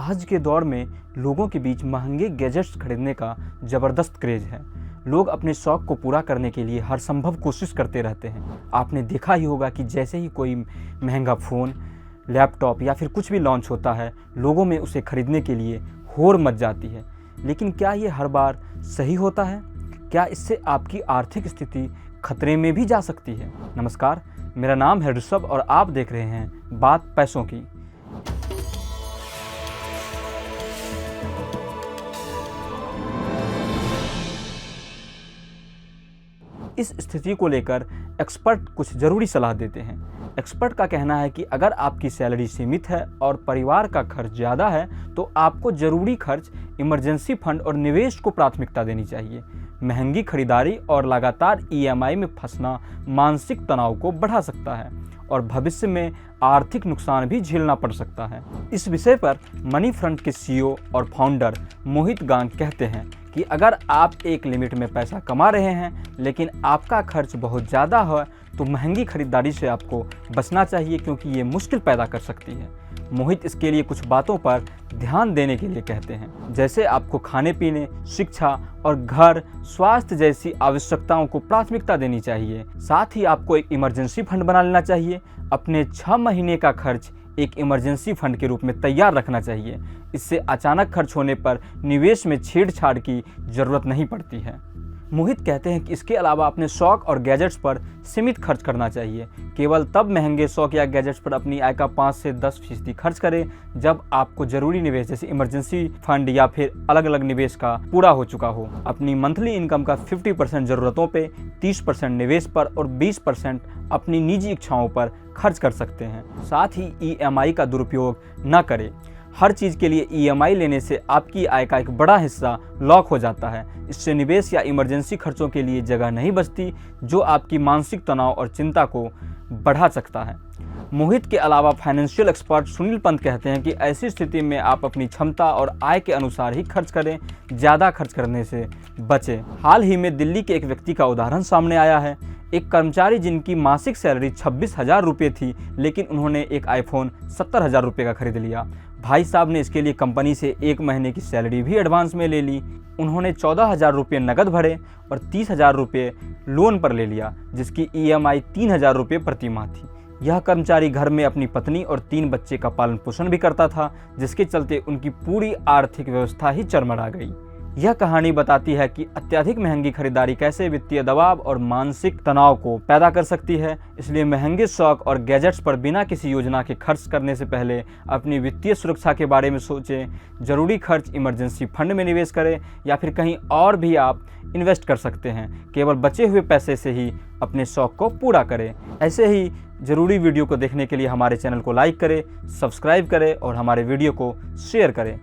आज के दौर में लोगों के बीच महंगे गैजेट्स खरीदने का ज़बरदस्त क्रेज़ है। लोग अपने शौक़ को पूरा करने के लिए हर संभव कोशिश करते रहते हैं। आपने देखा ही होगा कि जैसे ही कोई महंगा फ़ोन, लैपटॉप या फिर कुछ भी लॉन्च होता है, लोगों में उसे खरीदने के लिए होड़ मच जाती है। लेकिन क्या ये हर बार सही होता है? क्या इससे आपकी आर्थिक स्थिति खतरे में भी जा सकती है? नमस्कार, मेरा नाम है ऋषभ और आप देख रहे हैं बात पैसों की। इस स्थिति को लेकर एक्सपर्ट कुछ ज़रूरी सलाह देते हैं। एक्सपर्ट का कहना है कि अगर आपकी सैलरी सीमित है और परिवार का खर्च ज़्यादा है तो आपको ज़रूरी खर्च, इमरजेंसी फंड और निवेश को प्राथमिकता देनी चाहिए। महंगी खरीदारी और लगातार EMI में फंसना मानसिक तनाव को बढ़ा सकता है और भविष्य में आर्थिक नुकसान भी झेलना पड़ सकता है। इस विषय पर मनी फ्रंट के CEO और फाउंडर मोहित गांग कहते हैं कि अगर आप एक लिमिट में पैसा कमा रहे हैं लेकिन आपका खर्च बहुत ज़्यादा है तो महंगी खरीदारी से आपको बचना चाहिए, क्योंकि ये मुश्किल पैदा कर सकती है। मोहित इसके लिए कुछ बातों पर ध्यान देने के लिए कहते हैं, जैसे आपको खाने पीने, शिक्षा और घर, स्वास्थ्य जैसी आवश्यकताओं को प्राथमिकता देनी चाहिए। साथ ही आपको एक इमरजेंसी फंड बना लेना चाहिए। अपने 6 महीने का खर्च एक इमरजेंसी फंड के रूप में तैयार रखना चाहिए। इससे अचानक खर्च होने पर निवेश में छेड़छाड़ की ज़रूरत नहीं पड़ती है। मोहित कहते हैं कि इसके अलावा अपने शौक और गैजेट्स पर सीमित खर्च करना चाहिए। केवल तब महंगे शौक या गैजेट्स पर अपनी आय का 5 से 10% खर्च करें जब आपको ज़रूरी निवेश जैसे इमरजेंसी फंड या फिर अलग अलग निवेश का पूरा हो चुका हो। अपनी मंथली इनकम का 50% ज़रूरतों पे, 30% निवेश पर और 20% अपनी निजी इच्छाओं पर खर्च कर सकते हैं। साथ ही EMI का दुरुपयोग न करें। हर चीज़ के लिए EMI लेने से आपकी आय का एक बड़ा हिस्सा लॉक हो जाता है। इससे निवेश या इमरजेंसी खर्चों के लिए जगह नहीं बचती, जो आपकी मानसिक तनाव और चिंता को बढ़ा सकता है। मोहित के अलावा फाइनेंशियल एक्सपर्ट सुनील पंत कहते हैं कि ऐसी स्थिति में आप अपनी क्षमता और आय के अनुसार ही खर्च करें, ज़्यादा खर्च करने से बचें। हाल ही में दिल्ली के एक व्यक्ति का उदाहरण सामने आया है। एक कर्मचारी जिनकी मासिक सैलरी 26,000 रुपये थी, लेकिन उन्होंने एक iPhone 70,000 रुपये का खरीद लिया। भाई साहब ने इसके लिए कंपनी से 1 महीने की सैलरी भी एडवांस में ले ली। उन्होंने 14,000 रुपये नकद भरे और 30,000 रुपये लोन पर ले लिया, जिसकी EMI 3,000 रुपये प्रति माह थी। यह कर्मचारी घर में अपनी पत्नी और 3 बच्चे का पालन पोषण भी करता था, जिसके चलते उनकी पूरी आर्थिक व्यवस्था ही चरमरा गई। यह कहानी बताती है कि अत्यधिक महंगी खरीदारी कैसे वित्तीय दबाव और मानसिक तनाव को पैदा कर सकती है। इसलिए महंगे शौक और गैजेट्स पर बिना किसी योजना के खर्च करने से पहले अपनी वित्तीय सुरक्षा के बारे में सोचें। ज़रूरी खर्च इमरजेंसी फंड में निवेश करें या फिर कहीं और भी आप इन्वेस्ट कर सकते हैं। केवल बचे हुए पैसे से ही अपने शौक को पूरा करें। ऐसे ही ज़रूरी वीडियो को देखने के लिए हमारे चैनल को लाइक करें, सब्सक्राइब करें और हमारे वीडियो को शेयर करें।